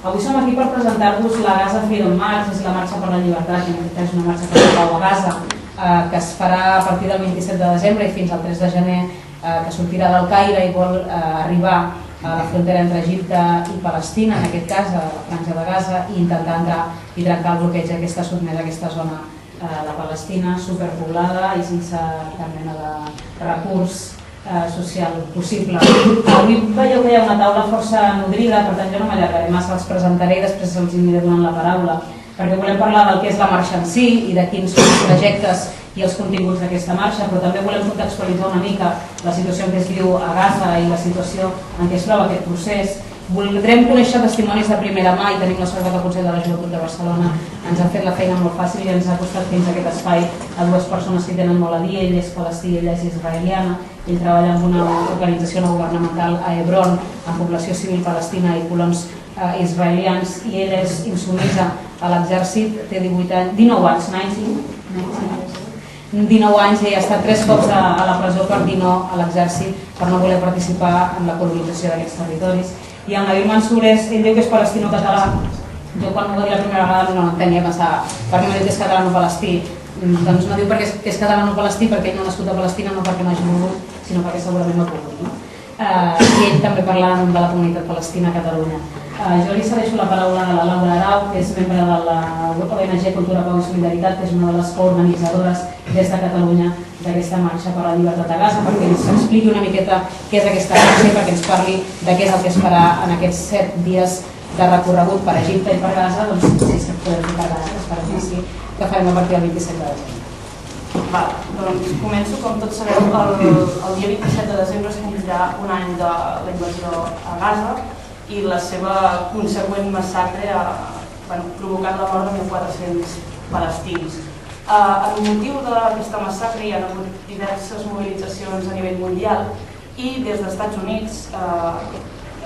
Avui som aquí per presentar-vos la Gaza Freedom March, és la marxa per la llibertat, i en aquest cas és una marxa per la pau a Gaza, que es farà a partir del 27 de desembre i fins al 3 de gener, que sortirà del Caire i vol arribar a la frontera entre Egipte i Palestina, en aquest cas a la franja de Gaza, i intentar entrar i trencar el bloqueig que està sotmès a aquesta zona de Palestina, superpoblada i sense cap mena de recurs social possible. Avui veieu que hi ha una taula força nodrida, per tant jo no m'allargaré massa, els presentaré i després els aniré donant la paraula, perquè volem parlar del que és la marxa en si i de quins són els projectes i els continguts d'aquesta marxa, però també volem contextualitzar una mica la situació en què es viu a Gaza i la situació en què es troba aquest procés. Voldrem conèixer testimonis de primera mà i tenim la sort que el Consell de la Joventut de Barcelona ens ha fet la feina molt fàcil i ens ha costat fins a aquest espai a dues persones que tenen molt a dir. Ell és palestí i ella és israeliana. Ell treballa en una organització no governamental a Hebron, amb població civil palestina i colons israelians, i ell és insumisa a l'exèrcit, té 19 anys, 19 anys i ha estat 3 cops a la presó per dir no a l'exèrcit, per no voler participar en la colonització d'aquests territoris. I el Nabil Mansour ell diu que és palestino-català. Jo quan m'ho va dir la primera vegada no l'entenia, pensava, per què m'ha dit que és catalano-palestí? Doncs no diu perquè és catalano-palestí, perquè ell no ha nascut a Palestina, no perquè no hagi volgut, sinó perquè segurament no ha pogut. I ell també parla en nom de la comunitat palestina a Catalunya. Jo li cedeixo la paraula a la Laura Arau, que és membre de la ONG Cultura, Pau i Solidaritat, que és una de les coorganitzadores des de Catalunya d'aquesta marxa per la llibertat a Gaza, perquè ens expliqui una miqueta què és aquesta marxa i perquè ens parli de què és el que es farà en aquests 7 dies de recorregut per Egipte i per Gaza, doncs si és que podem fer per Gaza, esperem que sí, que farem a partir del 27 de desembre. Doncs començo, com tots sabeu, el dia 27 de desembre es complirà un any de la invasió a Gaza i la seva consegüent massacre provocant la mort de 1.400 palestins. El motiu d'aquesta massacre hi ha hagut diverses mobilitzacions a nivell mundial i des dels Estats Units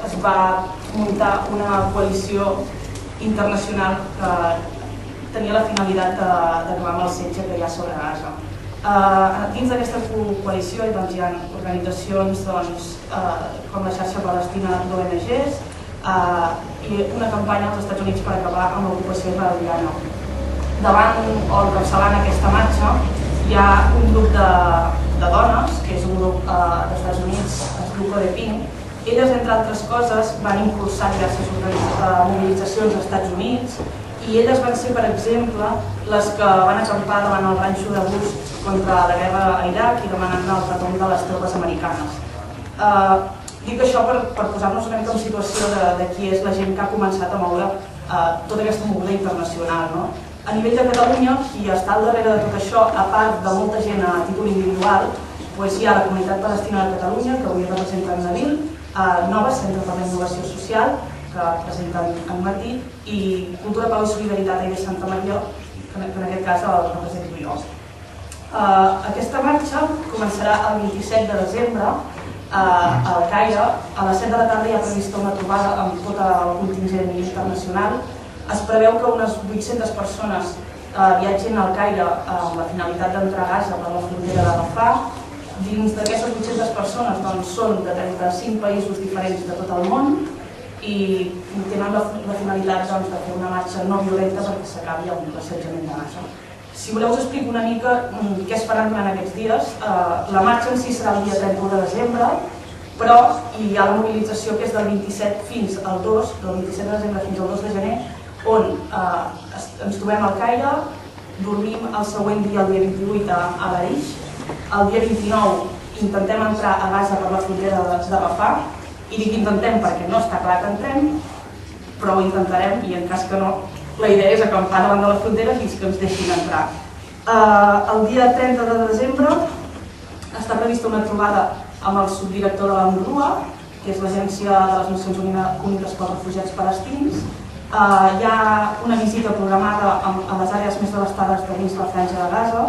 es va muntar una coalició internacional que tenia la finalitat d'acabar amb el setge que hi ha sobre Gaza. Dins d'aquesta coalició hi ha organitzacions com la xarxa palestina d'ONGs i una campanya als Estats Units per acabar amb l'ocupació israeliana. Davant o encapçalant aquesta marxa hi ha un grup de dones, que és un grup dels Estats Units, el grup de Pink. Elles, entre altres coses, van impulsar diverses mobilitzacions als Estats Units i elles van ser, per exemple, les que van acampar davant el ranxo de Bush contra la guerra a Iraq i demanant el retorn de les tropes americanes. Dic això per posar-nos una mica en situació de qui és la gent que ha començat a moure tota aquesta moguda internacional. A nivell de Catalunya, qui està al darrere de tot això, a part de molta gent a títol individual, hi ha la Comunitat Palestina de Catalunya, que avui representa en Nabil, Nova, Centre per la Innovació Social, que presenta en Martí, i Cultura, Pau i Solidaritat de Santa Maria, que en aquest cas el represento jo. Aquesta marxa començarà el 27 de desembre al Caire. A les 7 de la tarda hi ha prevista una trobada amb tot el contingent internacional. Es preveu que unes 800 persones viatgin al Caire amb la finalitat d'entrar a Gaza per la frontera de Rafah. Dins d'aquestes 800 persones són de 35 països diferents de tot el món i tenen la finalitat de fer una marxa no violenta perquè s'acabi amb l'assetjament de Gaza. Si voleu us explico una mica què es farà durant aquests dies. La marxa en si serà el dia 31 de desembre, però hi ha la mobilització que és del 27 fins al 2, del 27 de desembre fins al 2 de gener, on ens trobem al Caire, dormim el següent dia, el dia 28, a l'Arix. El dia 29 intentem entrar a Gaza per la frontera de Rafah, i dic intentem perquè no està clar que entrem, però ho intentarem i en cas que no, la idea és acampar davant de la frontera fins que ens deixin entrar. El dia 30 de desembre està prevista una trobada amb el subdirector de l'UNRWA, que és l'Agència de les Nacions Unides pels Refugiats Palestins. Hi ha una visita programada a les àrees més devastades de dins la franja de Gaza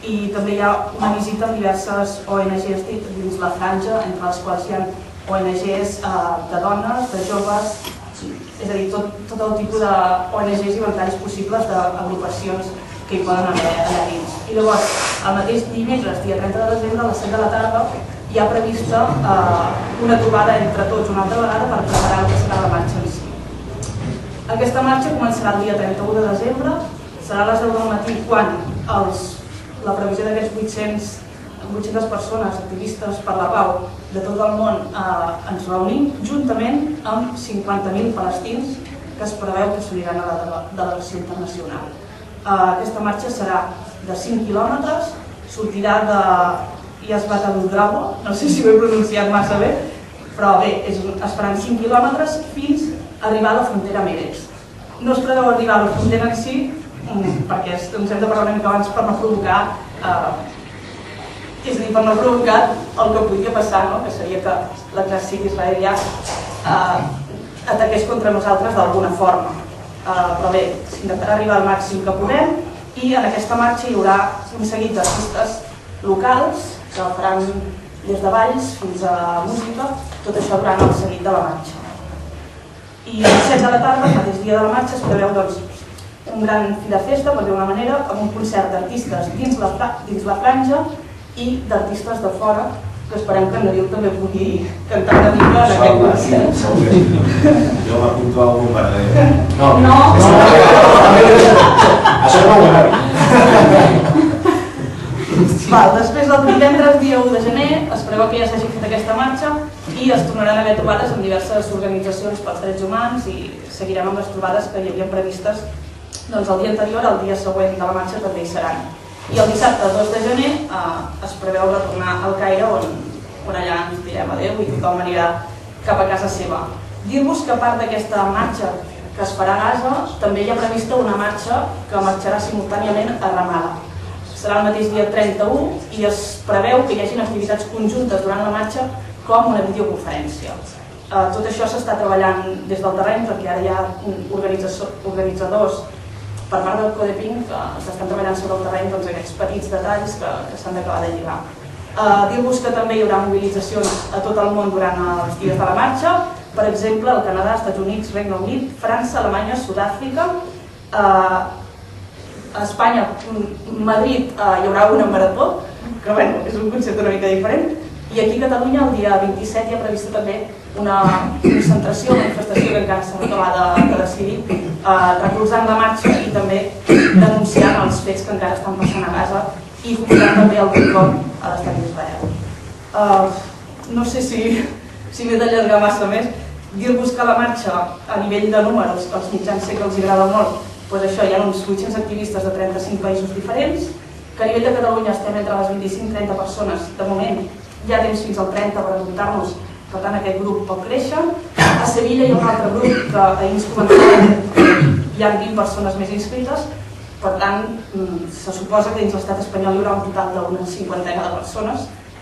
i també hi ha una visita amb diverses ONGs dins la franja, entre les quals hi ha ONGs de dones, de joves, és a dir, tot el tipus d'ONGs i voluntaris possibles d'agrupacions que hi poden haver allà dins. I llavors, el mateix dimecres, dia 30 de desembre, a les 7 de la tarda, hi ha prevista una trobada entre tots una altra vegada per preparar el que serà la marxa en si. Aquesta marxa començarà el dia 31 de desembre, serà a les 10 del matí quan la previsió d'aquests 800 persones, activistes per la pau de tot el món, ens reunim juntament amb 50.000 palestins que es preveu que s'uniran a la delegació internacional. Aquesta marxa serà de 5 quilòmetres, sortirà de Yasbat al-Drabo, no sé si ho he pronunciat massa bé, però bé, es faran 5 quilòmetres fins a arribar a la frontera amb Eretz. No es preveu arribar a la frontera en si, perquè ens hem de parlar una mica abans per no provocar el que podria passar, que seria que l'exèrcit israelià ataqués contra nosaltres d'alguna forma. Però bé, s'intentarà arribar al màxim que podem i en aquesta marxa hi haurà un seguit d'artistes locals que faran des de balls fins a música, tot això durant el seguit de la marxa. I a les 7 de la tarda, el mateix dia de la marxa, es preveu un gran fi de festa, per dir-ho d'una manera, amb un concert d'artistes dins la franja i d'artistes de fora, que esperem que en Nariu també pugui cantar una mica en aquest concert. Jo m'apunto a algun per darrere. No! Això no ho veurem. Després del divendres, dia 1 de gener, es preveu que ja s'hagi fet aquesta marxa i es tornaran a haver trobades amb diverses organitzacions pels drets humans i seguirem amb les trobades que hi havia previstes el dia anterior, el dia següent de la marxa també hi seran. I el dissabte, 2 de gener, es preveu retornar al Caire on allà ens direm adeu i tothom anirà cap a casa seva. Dir-vos que a part d'aquesta marxa que es farà a Gaza, també hi ha prevista una marxa que marxarà simultàniament a Ramallah. Serà el mateix dia 31 i es preveu que hi hagin activitats conjuntes durant la marxa com una videoconferència. Tot això s'està treballant des del terreny perquè ara hi ha organitzadors per part del Codeping que s'estan treballant sobre el terreny aquests petits detalls que s'han d'acabar de lligar. Dir-vos que també hi haurà mobilitzacions a tot el món durant els dies de la marxa, per exemple, al Canadà, Estats Units, Regne Unit, França, Alemanya, Sud-àfrica, a Espanya, Madrid, hi haurà una marató, que és un concepte una mica diferent, i aquí a Catalunya el dia 27 hi ha prevista també una concentració, una manifestació que encara s'ha d'acabar de decidir, recolzant la marxa i també denunciant els fets que encara estan passant a Gaza i convidant també el boicot a l'estat d'Israel. No sé si m'he d'allargar massa més, dir-vos que la marxa a nivell de números, que als mitjans sé que els agrada molt, doncs això, hi ha uns 800 activistes de 35 països diferents, que a nivell de Catalunya estem entre les 25-30 persones, de moment hi ha temps fins al 30 per ajuntar-nos, per tant aquest grup pot créixer. A Sevilla hi ha un altre grup que ahir ens comentàvem, hi ha 20 persones més inscrites, per tant se suposa que dins l'estat espanyol hi haurà un total d'una 50ena de persones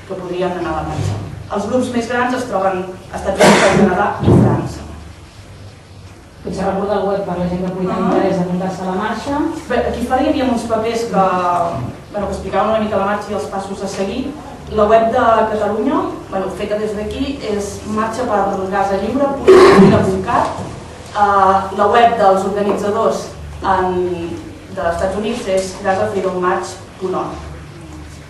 que podrien anar a la marxa. Els grups més grans es troben a Estats Units, al Canadà i França. Potser recordar el web per la gent que pugui tenir interès d'apuntar-se a la marxa. Bé, aquí fora hi havia uns papers que explicaven una mica la marxa i els passos a seguir. La web de Catalunya, feta des d'aquí, és marxapergazalliure.cat. La web dels organitzadors dels Estats Units és gazafreedommarch.org.